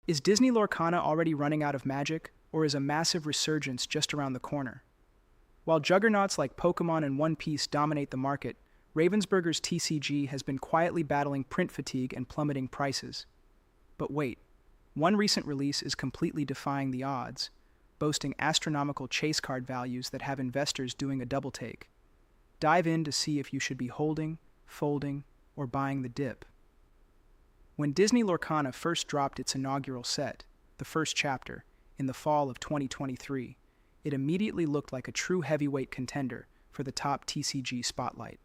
Is Disney Lorcana already running out of magic, or is a massive resurgence just around the corner? While juggernauts like Pokemon and One Piece dominate the market, Ravensburger's TCG has been quietly battling print fatigue and plummeting prices. But wait, one recent release is completely defying the odds, boasting astronomical chase card values that have investors doing a double take. Dive in to see if you should be holding, folding, or buying the dip. When Disney Lorcana first dropped its inaugural set, the first chapter, in the fall of 2023, it immediately looked like a true heavyweight contender for the top TCG spotlight.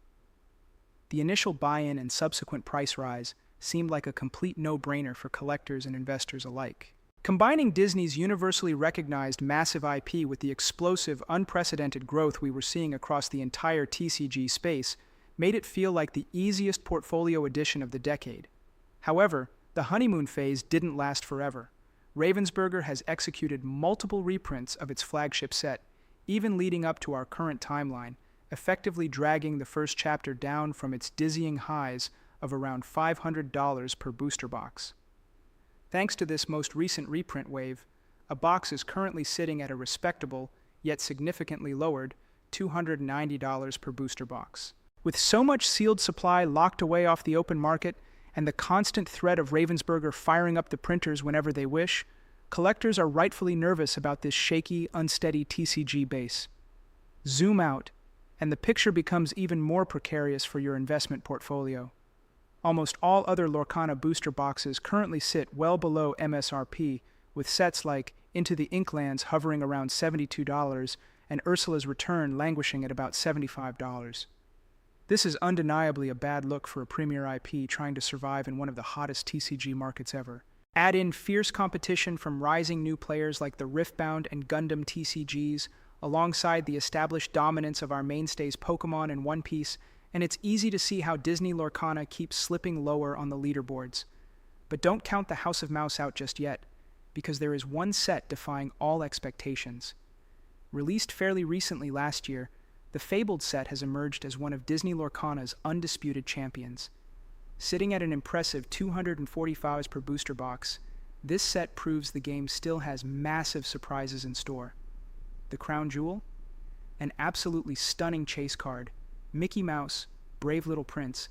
The initial buy-in and subsequent price rise seemed like a complete no-brainer for collectors and investors alike. Combining Disney's universally recognized massive IP with the explosive, unprecedented growth we were seeing across the entire TCG space made it feel like the easiest portfolio addition of the decade. However, the honeymoon phase didn't last forever. Ravensburger has executed multiple reprints of its flagship set, even leading up to our current timeline, effectively dragging the first chapter down from its dizzying highs of around $500 per booster box. Thanks to this most recent reprint wave, a box is currently sitting at a respectable, yet significantly lowered, $290 per booster box. With so much sealed supply locked away off the open market, and the constant threat of Ravensburger firing up the printers whenever they wish, collectors are rightfully nervous about this shaky, unsteady TCG base. Zoom out, and the picture becomes even more precarious for your investment portfolio. Almost all other Lorcana booster boxes currently sit well below MSRP, with sets like Into the Inklands hovering around $72 and Ursula's Return languishing at about $75. This is undeniably a bad look for a premier IP trying to survive in one of the hottest TCG markets ever. Add in fierce competition from rising new players like the Riftbound and Gundam TCGs, alongside the established dominance of our mainstays Pokemon and One Piece, and it's easy to see how Disney Lorcana keeps slipping lower on the leaderboards. But don't count the House of Mouse out just yet, because there is one set defying all expectations. Released fairly recently last year, the Fabled set has emerged as one of Disney Lorcana's undisputed champions. Sitting at an impressive $245 per booster box, this set proves the game still has massive surprises in store. The crown jewel? An absolutely stunning chase card, Mickey Mouse, Brave Little Prince,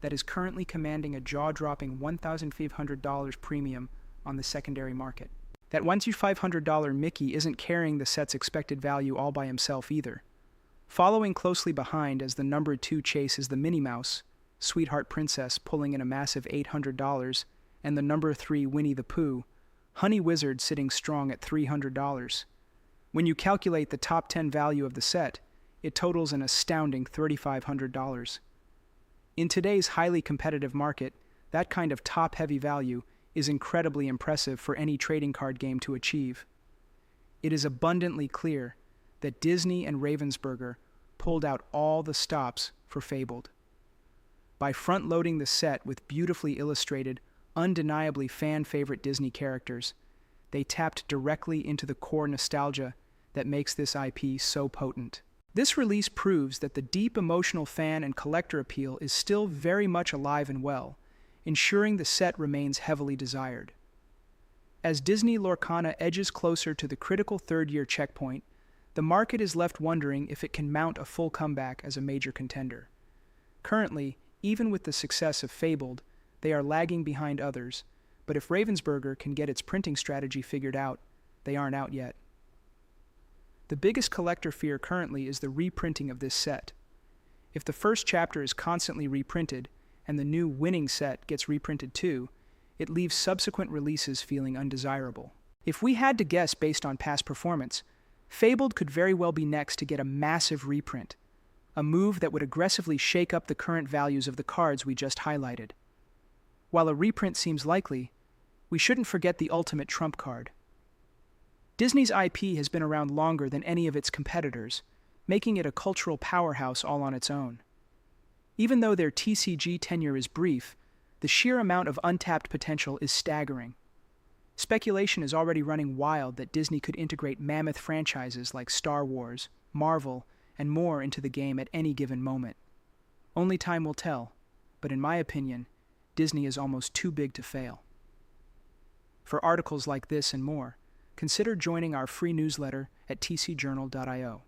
that is currently commanding a jaw-dropping $1,500 premium on the secondary market. That $1,500 Mickey isn't carrying the set's expected value all by himself either. Following closely behind as the number 2 chase is the Minnie Mouse, Sweetheart Princess pulling in a massive $800, and the number 3 Winnie the Pooh, Honey Wizard sitting strong at $300. When you calculate the top 10 value of the set, it totals an astounding $3,500. In today's highly competitive market, that kind of top-heavy value is incredibly impressive for any trading card game to achieve. It is abundantly clear that Disney and Ravensburger pulled out all the stops for Fabled. By front-loading the set with beautifully illustrated, undeniably fan-favorite Disney characters, they tapped directly into the core nostalgia that makes this IP so potent. This release proves that the deep emotional fan and collector appeal is still very much alive and well, ensuring the set remains heavily desired. As Disney Lorcana edges closer to the critical third-year checkpoint, the market is left wondering if it can mount a full comeback as a major contender. Currently, even with the success of Fabled, they are lagging behind others, but if Ravensburger can get its printing strategy figured out, they aren't out yet. The biggest collector fear currently is the reprinting of this set. If the first chapter is constantly reprinted, and the new winning set gets reprinted too, it leaves subsequent releases feeling undesirable. If we had to guess based on past performance, Fabled could very well be next to get a massive reprint, a move that would aggressively shake up the current values of the cards we just highlighted. While a reprint seems likely, we shouldn't forget the ultimate trump card. Disney's IP has been around longer than any of its competitors, making it a cultural powerhouse all on its own. Even though their TCG tenure is brief, the sheer amount of untapped potential is staggering. Speculation is already running wild that Disney could integrate mammoth franchises like Star Wars, Marvel, and more into the game at any given moment. Only time will tell, but in my opinion, Disney is almost too big to fail. For articles like this and more, consider joining our free newsletter at tcjournal.io.